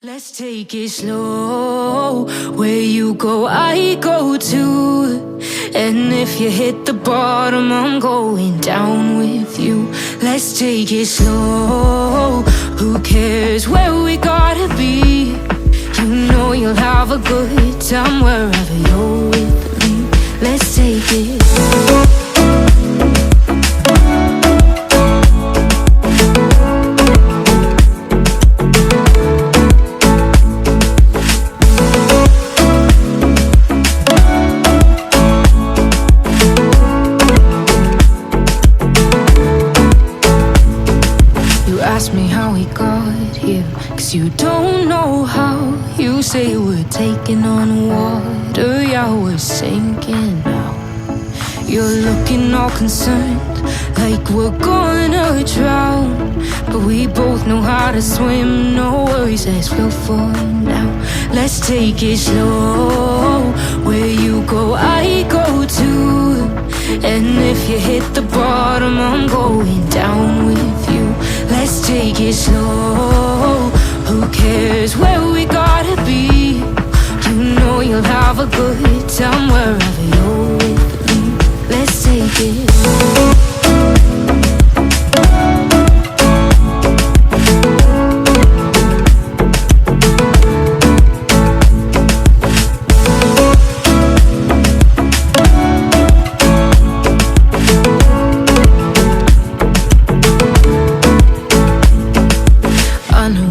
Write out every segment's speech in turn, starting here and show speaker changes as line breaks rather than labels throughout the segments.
Let's take it slow. Where you go, I go too. And if you hit the bottom, I'm going down with you. Let's take it slow. Who cares where we gotta be? You know you'll have a good time wherever you're with me. Let's take it slow. Ask me how we got here, 'cause you don't know how. You say we're taking on water, yeah, we're sinking now. You're looking all concerned, like we're gonna drown. But we both know how to swim, no worries, let's float for now. Let's take it slow. Where you go, I go too. And if you hit the bottom, I'm going down with you. Let's take it slow. Who cares where we gotta be? You know you'll have a good time wherever you're with me. Let's take it slow.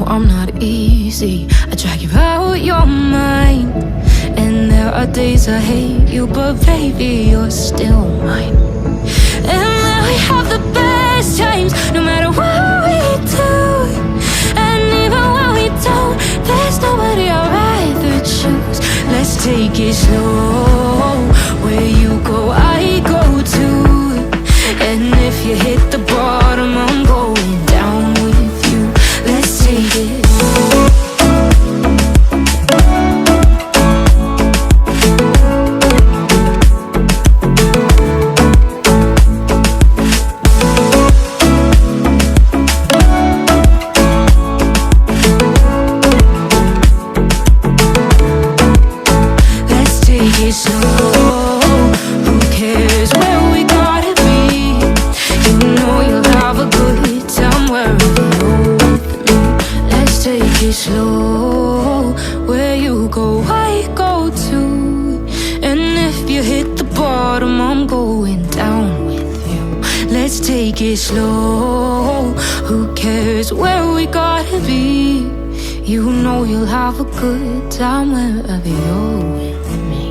I'm not easy, I drag you out your mind. And there are days I hate you, but baby, you're still mine. And then we have the best times, no matter what we do. And even when we don't, there's nobody I'd rather choose. Let's take it slow. Where you go, I go too. And if you hit the bottom, I'm going down with you. Let's take it. Slow. Who cares where we gotta be? You know you'll have a good time wherever you're with me. Let's take it slow. Where you go, I go too. And if you hit the bottom, I'm going down with you. Let's take it slow. Who cares where we gotta be? You know you'll have a good time wherever you're with me.